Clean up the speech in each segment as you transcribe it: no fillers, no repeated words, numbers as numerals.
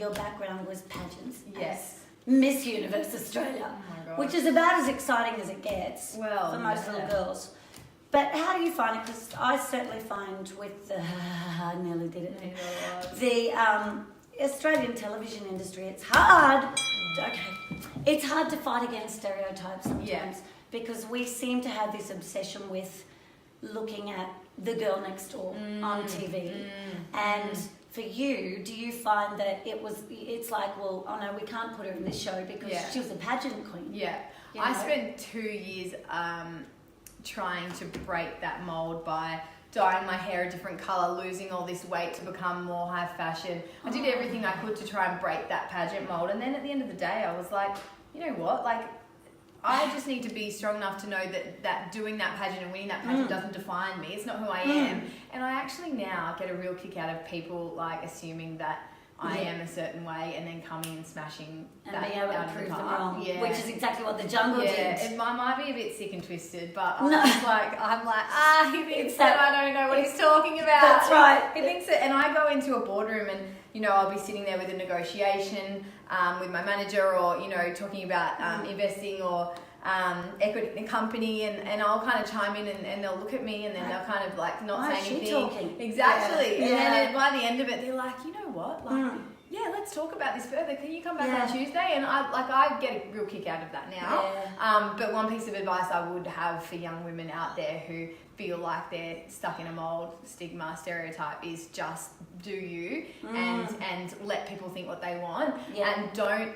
your background was pageants. Yes. Miss Universe Australia. Oh my God. Which is about as exciting as it gets Well, for most little girls. But how do you find it? Because I certainly find with the... I nearly did it. The Australian television industry, it's hard. Okay. It's hard to fight against stereotypes sometimes because we seem to have this obsession with looking at the girl next door on TV. And for you, do you find that it's like, well, oh no, we can't put her in this show because she was a pageant queen? Yeah. You I know? spent 2 years trying to break that mold by dyeing my hair a different colour, losing all this weight to become more high fashion. I did everything I could to try and break that pageant mold. And then at the end of the day, I was like, you know what? Like, I just need to be strong enough to know that doing that pageant and winning that pageant doesn't define me. It's not who I am. And I actually now get a real kick out of people like assuming that I am a certain way and then coming and smashing and that being able out to of prove the them park. wrong, Yeah. which is exactly what the jungle did. It might be a bit sick and twisted, but I'm like, he thinks that I don't know what he's talking about. That's right. He thinks it, and I go into a boardroom and, you know, I'll be sitting there with a negotiation with my manager or, you know, talking about investing or equity in a company and I'll kind of chime in and they'll look at me and then they'll kind of like not say anything. Talking? Exactly. Yeah. And then by the end of it, they're like, you know what? Like, let's talk about this further. Can you come back on Tuesday? And I get a real kick out of that now. Yeah. But one piece of advice I would have for young women out there who feel like they're stuck in a mold, stigma, stereotype is just do you and let people think what they want and don't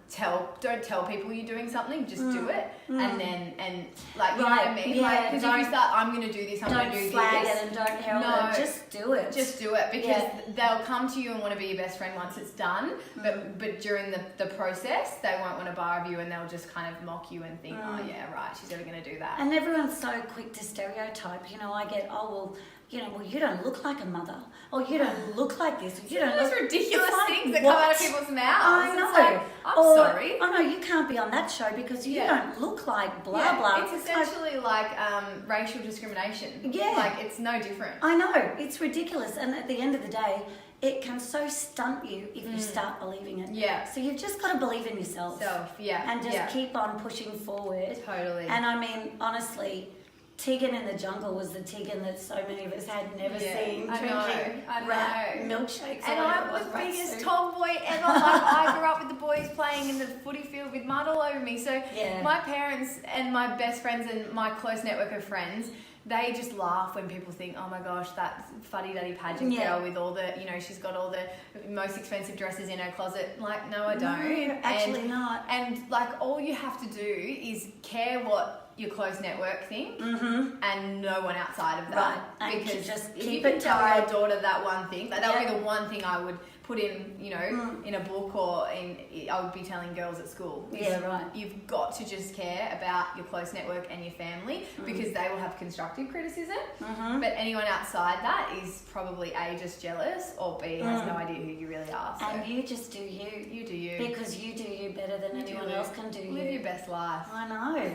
tell people you're doing something, just do it and like you know what I mean? Like, because if you start, I'm going to do this, I'm going to do this. Don't flag it and don't herald it, just do it. Just do it because they'll come to you and want to be your best friend once it's done, but during the process they won't want to bar of you and they'll just kind of mock you and think, oh yeah, right, she's never going to do that. And everyone's so quick to stereotype, you know, I get, you don't look like a mother, or you don't look like this, or you don't those look... ridiculous like, things that come out of people's mouths. I know. It's like, I'm sorry. Oh no, you can't be on that show because you don't look like blah blah. It's essentially like racial discrimination. Yeah. Like, it's no different. I know, it's ridiculous, and at the end of the day, it can so stunt you if you start believing it. Yeah. So you've just got to believe in yourself. And just keep on pushing forward. Totally. And I mean, honestly, Tegan in the Jungle was the Tegan that so many of us had never seen drinking milkshakes. And I was the biggest tomboy ever. Like, I grew up with the boys playing in the footy field with mud all over me. So my parents and my best friends and my close network of friends, they just laugh when people think, oh my gosh, that fuddy-duddy pageant girl with all the, you know, she's got all the most expensive dresses in her closet. Like, no, I don't. No, actually not. And like, all you have to do is care what your close network think and no one outside of that. Right. And because just if keep you can it tell tight. your daughter that one thing, like that would be the one thing I would put in, you know, in a book or I would be telling girls at school. You've got to just care about your close network and your family because they will have constructive criticism. But anyone outside that is probably A, just jealous, or B, has no idea who you really are. So. And you just do you. You do you. Because you do you better than anyone else can do you. Live your best life. I know.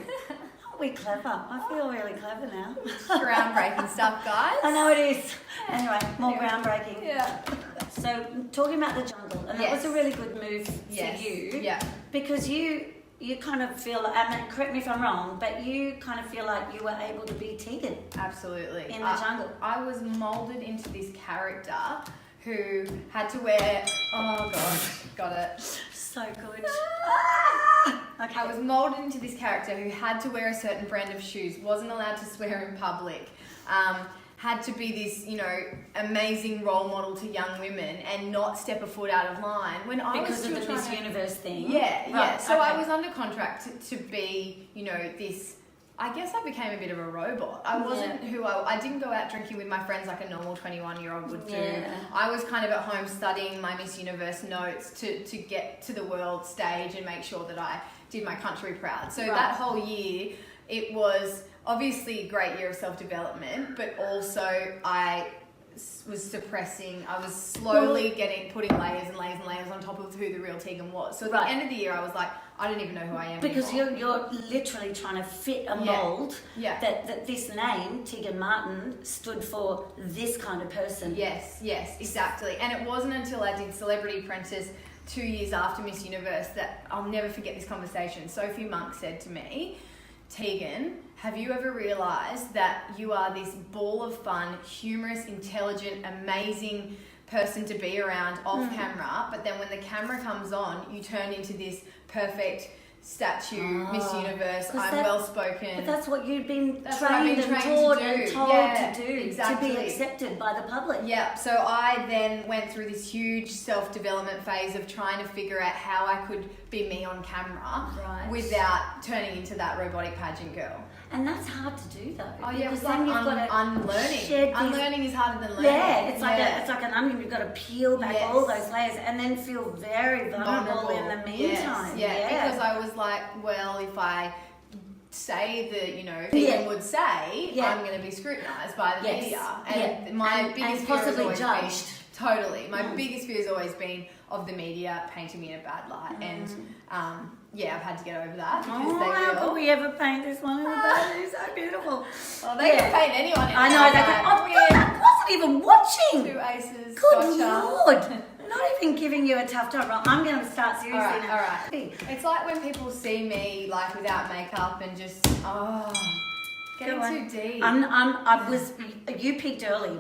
We're clever. I feel really clever now. Groundbreaking stuff, guys. I know it is. Anyway, more groundbreaking. Yeah. So, talking about the jungle, and that was a really good move for you. Yeah. Because you kind of feel, I mean, correct me if I'm wrong, but you kind of feel like you were able to be Tegan. Absolutely. In the jungle. I was moulded into this character who had to wear, oh gosh, got it. So good. Okay. I was moulded into this character who had to wear a certain brand of shoes, wasn't allowed to swear in public, had to be this, you know, amazing role model to young women and not step a foot out of line. When I was because of the Miss Universe thing. Yeah. So I was under contract to be, you know, this. I guess I became a bit of a robot. I wasn't who I didn't go out drinking with my friends like a normal 21-year-old would do. Yeah. I was kind of at home studying my Miss Universe notes to get to the world stage and make sure that I did my country proud. So that whole year, it was obviously a great year of self-development, but also I was suppressing. I was slowly putting layers and layers and layers on top of who the real Tegan was. So at the end of the year, I was like, I don't even know who I am Because anymore. you're literally trying to fit a Yeah. mold Yeah. that this name, Tegan Martin, stood for this kind of person. Yes, exactly. And it wasn't until I did Celebrity Apprentice 2 years after Miss Universe that I'll never forget this conversation. Sophie Monk said to me, Tegan, have you ever realised that you are this ball of fun, humorous, intelligent, amazing person to be around off camera, but then when the camera comes on, you turn into this perfect statue, Miss Universe, I'm well spoken. But that's what you've been That's what I've trained been and trained taught to and do. told Yeah, to do exactly. to be accepted by the public. Yeah, so I then went through this huge self-development phase of trying to figure out how I could be me on camera Right. without turning into that robotic pageant girl. And that's hard to do though. Oh yeah, because it's like then you've got to unlearning. shed these- Unlearning is harder than learning. Yeah, it's like an onion. You've got to peel back Yes. all those layers and then feel very vulnerable in the meantime. Yes, yeah, because I was like, well, if I say that, Yeah. Tegan would say, Yeah. I'm going to be scrutinised by the Yes. media. Yeah. And my And biggest fear has possibly always judged. been... Totally. My biggest fear has always been of the media painting me in a bad light. And, I've had to get over that because Oh, they how will. could we ever paint this one in the bad? It's so beautiful. Well, they can paint anyone in I a know. bad They light. can, I wasn't even watching. 2 aces. Good gotcha. Lord. Not even giving you a tough time. Right, I'm going to start seriously Alright, now. alright. It's like when people see me like without makeup and just getting Go on. too deep. You peaked early.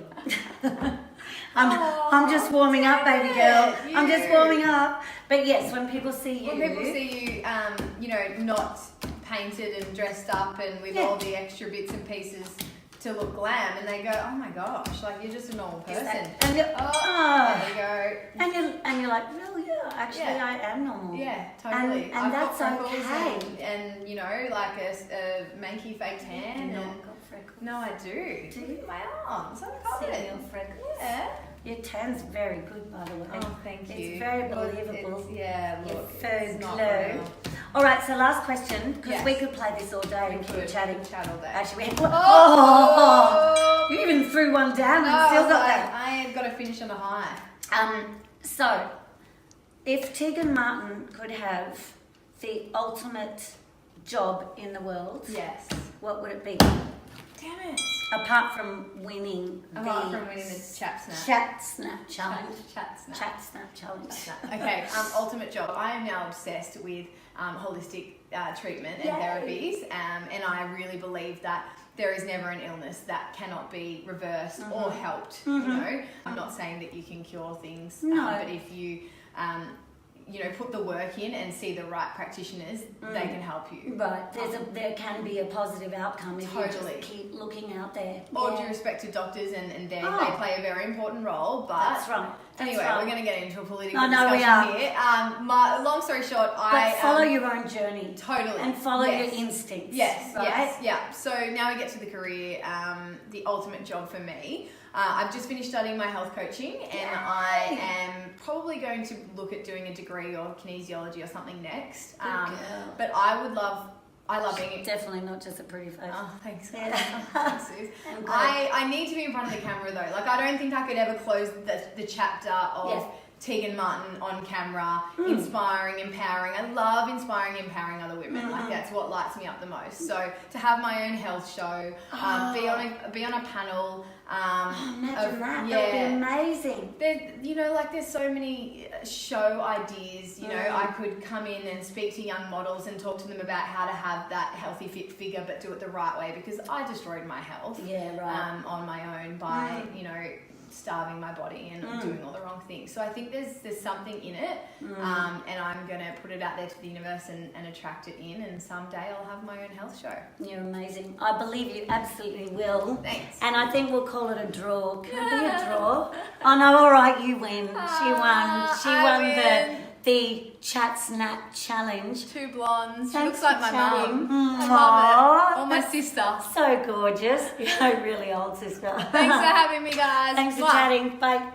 I'm just warming up, baby girl. I'm just you. warming up. But yes, when people see you, When people see you, not painted and dressed up and with all the extra bits and pieces to look glam, and they go, "Oh my gosh, like you're just a normal person." and you're, There you go. and you're like, well, yeah, actually, Yeah. I am normal. Yeah, totally. And I've that's got freckles okay. and like a manky fake tan. No, and I've got freckles. no, I do. Do you? My arms, I'm See covered. your freckles. Yeah. Your tan's very good, by the way. Oh, thank you. It's very Well, believable. yeah, Your look, fur it's not glow. real. All right, so last question, because Yes. we could play this all day and keep Good. chatting. Chat all day. Actually, we Oh! you even threw one down No, and still got like, that. I have got to finish on a high. So, if Tegan Martin could have the ultimate job in the world, Yes. what would it be? Damn it. Apart from winning Apart the from winning the ChatSnap. ChatSnap challenge. ChatSnap. ChatSnap challenge. Okay, ultimate job. I am now obsessed with holistic treatment and Yay. therapies, and I really believe that there is never an illness that cannot be reversed or helped. I'm not saying that you can cure things, No. but if you put the work in and see the right practitioners, they can help you. Right, there can be a positive outcome if you Totally. just keep looking out there. All Yeah. due respect to doctors, and they Oh. play a very important role, but That's right. That's anyway, right. we're going to get into a political I know we discussion are. here. Long story short, But follow your own journey. Totally. And follow Yes. your instincts. Yes, right? yes, yeah. So now we get to the career, the ultimate job for me. I've just finished studying my health coaching, and I am probably going to look at doing a degree or kinesiology or something next. girl. But I love being. Definitely not just a pretty face. Oh, thanks. Yeah. Thanks, Suze. I'm glad. I need to be in front of the camera though. Like, I don't think I could ever close the chapter of Yes. Tegan Martin on camera, inspiring, empowering. I love inspiring, empowering other women. Like, that's what lights me up the most. So to have my own health show, be on a panel. Imagine that. Yeah. That would be amazing. There's so many show ideas. I could come in and speak to young models and talk to them about how to have that healthy, fit figure, but do it the right way, because I destroyed my health Yeah, right. on my own by, starving my body and doing all the wrong things. So I think there's something in it, and I'm going to put it out there to the universe and attract it in, and someday I'll have my own health show. You're amazing. I believe you absolutely will. Thanks. And I think we'll call it a draw. Can it be a draw? Oh no, all right, you win. She won. She I won win. the ChatSnap challenge. 2 blondes. She Thanks looks like for my chatting. mum. I Aw, love it. Or my that's sister. So gorgeous. You're a really old sister. Thanks for having me, guys. Thanks for Mwah. chatting. Bye.